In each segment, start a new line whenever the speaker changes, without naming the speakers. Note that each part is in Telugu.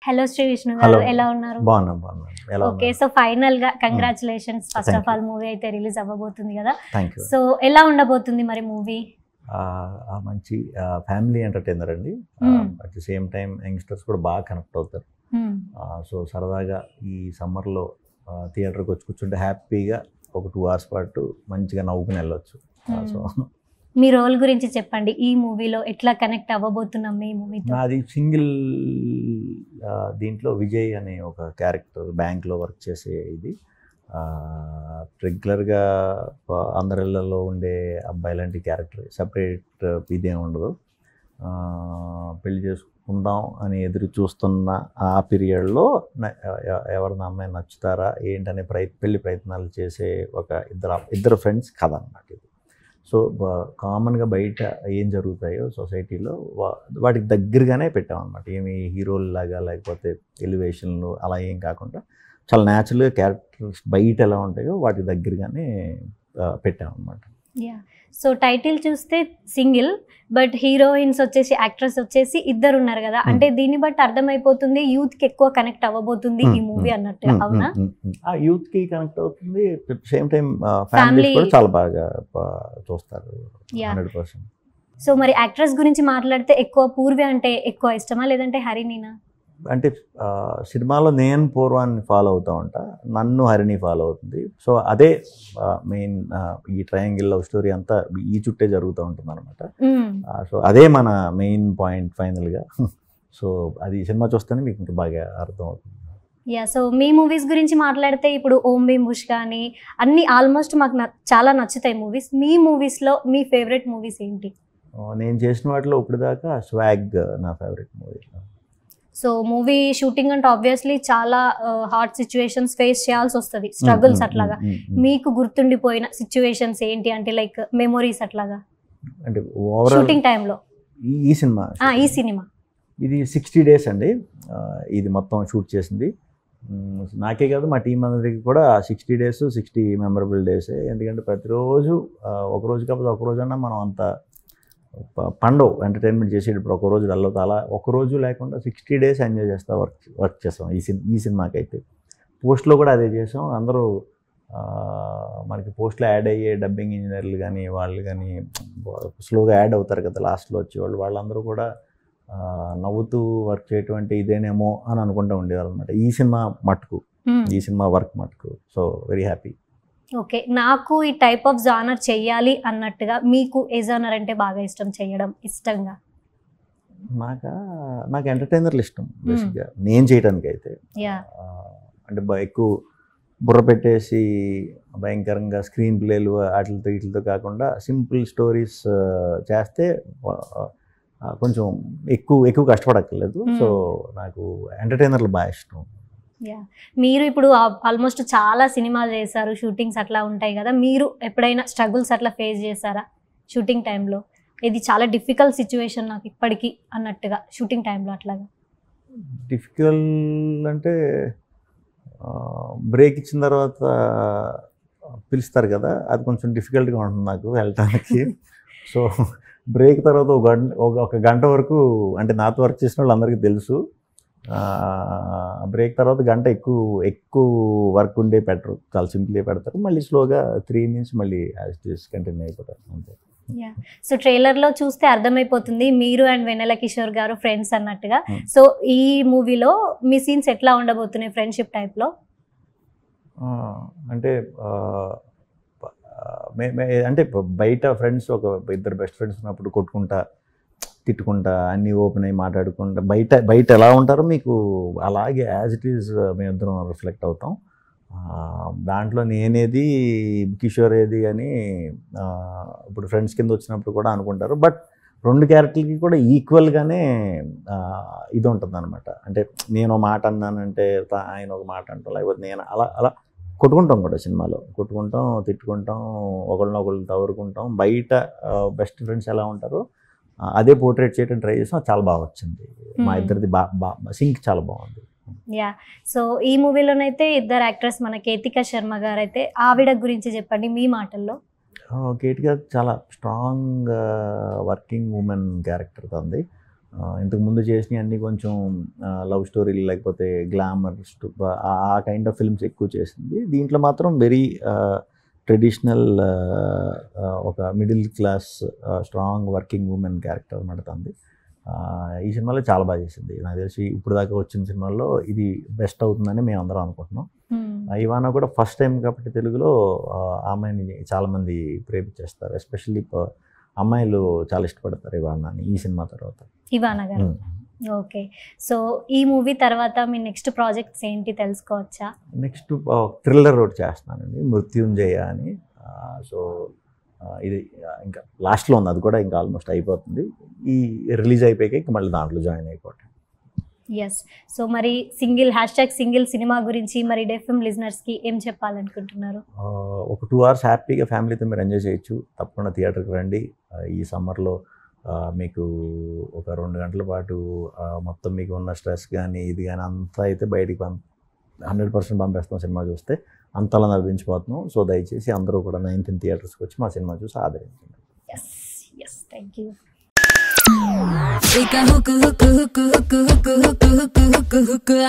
హలో శ్రీ విష్ణు
హలో
గారు, ఎలా ఉన్నారు?
బాగున్నాను ఎలా
ఓకే, సో ఫైనల్ గా congratulations. First of all movie అయితే రిలీజ్ అవ్వబోతుంది కదా,
థ్యాంక్ యూ.
సో ఎలా ఉండబోతుంది మరి మూవీ?
మంచి ఫ్యామిలీ ఎంటర్టైనర్ అండి. At the same time youngsters కూడా బాగా కనెక్ట్ అవుతారు. సో సరదాగా ఈ సమ్మర్లో థియేటర్కి వచ్చి కూర్చుంటే హ్యాపీగా ఒక 2 hours పాటు మంచిగా నవ్వుకుని వెళ్ళొచ్చు. సో
మీ రోల్ గురించి చెప్పండి, ఈ మూవీలో ఎట్లా కనెక్ట్ అవ్వబోతున్నాం మీ మూవీతో?
నాది సింగిల్. దీంట్లో విజయ్ అనే ఒక క్యారెక్టర్ బ్యాంక్లో వర్క్ చేసే ఇది. రెగ్యులర్గా అందరిళ్ళలో ఉండే అబ్బాయి లాంటి క్యారెక్టర్, సపరేట్ ఇదేం ఉండదు. పెళ్లి చేసుకుందాం అని ఎదురు చూస్తున్న ఆ పీరియడ్లో ఎవరిన అమ్మాయి నచ్చుతారా ఏంటనే పెళ్లి ప్రయత్నాలు చేసే ఒక ఇద్దరు ఫ్రెండ్స్ కథ అన్నమాట ఇది. సో కామన్గా బయట ఏం జరుగుతాయో సొసైటీలో వాటికి దగ్గరగానే పెట్టామన్నమాట. ఏమి హీరోల్లాగా లేకపోతే ఎలివేషన్లు అలా ఏం కాకుండా చాలా న్యాచురల్గా క్యారెక్టర్స్ బయట ఎలా ఉంటాయో వాటికి దగ్గరగానే పెట్టామన్నమాట.
యా, సో టైటిల్ చూస్తే సింగిల్, బట్ హీరోయిన్స్ వచ్చేసి యాక్ట్రెస్ వచ్చేసి ఇద్దరు ఉన్నారు కదా, అంటే దీన్ని బట్టి అర్థమైపోతుంది యూత్ కి ఎక్కువ కనెక్ట్ అవ్వబోతుంది ఈ మూవీ అన్నట్టు, అవునా?
యూత్ కి కనెక్ట్ అవుతుంది, సేమ్ టైం ఫ్యామిలీ కూడా చాలా బాగా చూస్తారు. 100%.
సో మరి యాక్ట్రెస్ గురించి మాట్లాడితే ఎక్కువ పూర్వి అంటే ఎక్కువ ఇష్టమా లేదంటే హరిణినా?
అంటే సినిమాలో నేను పూర్వాన్ని ఫాలో అవుతూ ఉంటా, నన్ను హరిణి ఫాలో అవుతుంది. సో అదే మెయిన్ ఈ ట్రయాంగిల్ లవ్ స్టోరీ అంతా ఈ చుట్టే జరుగుతూ ఉంటుంది అనమాట. సో అదే మన మెయిన్ పాయింట్ ఫైనల్గా. సో అది సినిమా చూస్తేనే మీకు ఇంకా బాగా అర్థం అవుతుంది.
యా, సో మీ మూవీస్ గురించి మాట్లాడితే ఇప్పుడు ఓం భీమ్ బుష్ కానీ అన్ని ఆల్మోస్ట్ మాకు చాలా నచ్చుతాయి మూవీస్. మీ మూవీస్లో మీ ఫేవరెట్ మూవీస్ ఏంటి?
నేను చేసిన వాటిలో ఇప్పుడు దాకా స్వాగ్ నా favourite movie.
So movie shooting అంటే ఆబ్వియస్లీ చాలా హార్డ్ సిచ్యువేషన్స్ ఫేస్ చేయాల్సి వస్తుంది, స్ట్రగుల్స్ అట్లాగా. మీకు గుర్తుండిపోయిన సిచ్యువేషన్స్ ఏంటి అంటే లైక్ మెమొరీస్ అట్లాగా
అంటే
షూటింగ్ టైంలో?
ఈ సినిమా ఇది 60 days అండి. ఇది మొత్తం షూట్ చేసింది నాకే కాదు, మా టీం అందరికి కూడా 60 days 60 మెమరబుల్ డేస్. ఎందుకంటే ప్రతిరోజు ఒకరోజు కాకపోతే ఒకరోజన్నా మనం అంత పండవు ఎంటర్టైన్మెంట్ చేసేటప్పుడు ఒకరోజు వెళ్ళవుతా, అలా ఒకరోజు లేకుండా 60 days ఎంజాయ్ చేస్తా వర్క్ చేస్తాం ఈ సినిమాకి. అయితే పోస్ట్లో కూడా అదే చేసాం. అందరూ మనకి పోస్ట్లో యాడ్ అయ్యే డబ్బింగ్ ఇంజనీర్లు కానీ వాళ్ళు కానీ స్లోగా యాడ్ అవుతారు కదా లాస్ట్లో వచ్చేవాళ్ళు, వాళ్ళందరూ కూడా నవ్వుతూ వర్క్ చేయటువంటి ఇదేనేమో అని అనుకుంటూ ఉండేవారు అనమాట. ఈ సినిమా వర్క్ మటుకు. So very happy.
ఓకే, నాకు ఈ టైప్ ఆఫ్ జానర్ చెయ్యాలి అన్నట్టుగా మీకు ఏ జానర్ అంటే బాగా ఇష్టం చేయడం ఇష్టంగా?
నాకు ఎంటర్టైనర్లు ఇష్టం బేసిక్గా నేను చేయడానికి. అయితే అంటే ఎక్కువ బుర్ర పెట్టేసి భయంకరంగా స్క్రీన్ ప్లేలు వీటితో కాకుండా సింపుల్ స్టోరీస్ చేస్తే కొంచెం ఎక్కువ కష్టపడక్కర్లేదు. సో నాకు ఎంటర్టైనర్లు బాగా ఇష్టం.
యా, మీరు ఇప్పుడు ఆల్మోస్ట్ చాలా సినిమాలు చేశారు, షూటింగ్స్ అట్లా ఉంటాయి కదా, మీరు ఎప్పుడైనా స్ట్రగుల్స్ అట్లా ఫేస్ చేశారా షూటింగ్ టైంలో? ఇది చాలా డిఫికల్ట్ సిచ్యువేషన్ నాకు ఇప్పటికీ అన్నట్టుగా షూటింగ్ టైంలో అట్లాగా?
డిఫికల్ట్ అంటే బ్రేక్ ఇచ్చిన తర్వాత పిలుస్తారు కదా, అది కొంచెం డిఫికల్ట్గా ఉంటుంది నాకు వెళ్ళటానికి. సో బ్రేక్ తర్వాత ఒక గంట వరకు, అంటే నాతో వర్క్ చేసిన వాళ్ళు అందరికీ తెలుసు, బ్రేక్ తర్వాత గంట ఎక్కువ వర్క్ ఉండే పెట్టరు, చాలా సింపుల్గా పెడతారు. మళ్ళీ స్లోగా 3 నుంచి మళ్ళీ కంటిన్యూ అయిపోతారు అంతే.
యా, సో ట్రైలర్లో చూస్తే అర్థమైపోతుంది మీరు అండ్ వెన్నెల కిషోర్ గారు ఫ్రెండ్స్ అన్నట్టుగా. సో ఈ మూవీలో మీ సీన్స్ ఎట్లా ఉండబోతున్నాయి ఫ్రెండ్షిప్ టైప్లో?
అంటే అంటే బయట ఫ్రెండ్స్ ఒక ఇద్దరు బెస్ట్ ఫ్రెండ్స్ ఉన్నప్పుడు కొట్టుకుంటా తిట్టుకుంటా అన్నీ ఓపెన్ అయ్యి మాట్లాడుకుంటా బయట ఎలా ఉంటారో మీకు అలాగే యాజ్ ఇట్ ఈజ్ మేమిద్దరం రిఫ్లెక్ట్ అవుతాం. దాంట్లో నేనేది కిషోర్ ఏది అని ఇప్పుడు ఫ్రెండ్స్ కింద వచ్చినప్పుడు కూడా అనుకుంటారు. బట్ 2 క్యారెక్టర్లకి కూడా ఈక్వల్గానే ఇది ఉంటుంది అనమాట. అంటే నేను ఒక మాట అన్నానంటే ఆయన ఒక మాట అంటాం, లేకపోతే నేను అలా కొట్టుకుంటాం కూడా సినిమాలో, కొట్టుకుంటాం తిట్టుకుంటాం ఒకళ్ళనొకళ్ళు తవరుకుంటాం. బయట బెస్ట్ ఫ్రెండ్స్ ఎలా ఉంటారో అదే పోర్ట్రేట్ చేయడం ట్రై చేసాం, చాలా బాగా వచ్చింది. మా ఇద్దరిది సింక్ చాలా బాగుంది.
యా, సో ఈ మూవీలోనైతే ఇద్దరు యాక్ట్రెస్, మన కేతికా శర్మ గారు అయితే ఆవిడ గురించి చెప్పండి మీ మాటల్లో.
కేతికా చాలా స్ట్రాంగ్ వర్కింగ్ ఉమెన్ క్యారెక్టర్ తంది. ఇంతకు ముందు చేసినవి అన్నీ కొంచెం లవ్ స్టోరీలు లేకపోతే గ్లామర్ ఆ కైండ్ ఆఫ్ ఫిల్మ్స్ ఎక్కువ చేసింది. దీంట్లో మాత్రం వెరీ ట్రెడిషనల్ ఒక middle class strong working women character నడుతుంది. ఈ సినిమాలో చాలా బాగా చేసింది. నాకు తెలిసి ఇప్పుడు దాకా వచ్చిన సినిమాల్లో ఇది బెస్ట్ అవుతుందని మేము అందరం అనుకుంటున్నాం. ఇవానా కూడా ఫస్ట్ టైం కాబట్టి తెలుగులో ఆమెని చాలామంది ప్రేమించేస్తారు. ఎస్పెషల్లీ అమ్మాయిలు చాలా ఇష్టపడతారు ఇవానాని ఈ సినిమా తర్వాత.
ఇవానా గారు, ఓకే. సో ఈ మూవీ తర్వాత మీ నెక్స్ట్ ప్రాజెక్ట్స్ ఏంటి తెలుసుకోవచ్చా?
నెక్స్ట్ థ్రిల్లర్ ఒకటి చేస్తున్నానండి, మృత్యుంజయ అని. సో ఇది ఇంకా లాస్ట్లో ఉంది, అది కూడా ఇంకా ఆల్మోస్ట్ అయిపోతుంది. ఈ రిలీజ్ అయిపోయాక ఇంకా మళ్ళీ దాంట్లో జాయిన్ అయిపోవటం.
ఎస్. సో మరి #సింగిల్ సినిమా గురించి మరి డెఫ్ఎం లిజనర్స్కి ఏం చెప్పాలనుకుంటున్నారు?
ఒక 2 hours హ్యాపీగా ఫ్యామిలీతో మీరు ఎంజాయ్ చేయొచ్చు. తప్పకుండా థియేటర్కి రండి. ఈ సమ్మర్లో మీకు ఒక 2 గంటల పాటు మొత్తం మీకు ఉన్న స్ట్రెస్ కానీ ఇది కానీ అంతా అయితే బయటికి 100% పంపేస్తాం సినిమా చూస్తే. అంతలా నవ్వించిపోతున్నాం. సో దయచేసి అందరూ కూడా 9th థియేటర్స్కి వచ్చి మా సినిమా చూసి ఆదరించండి.
Yes, thank you.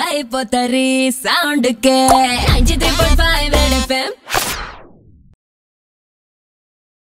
అయిపోతారు సౌండ్ కే 93.5 FM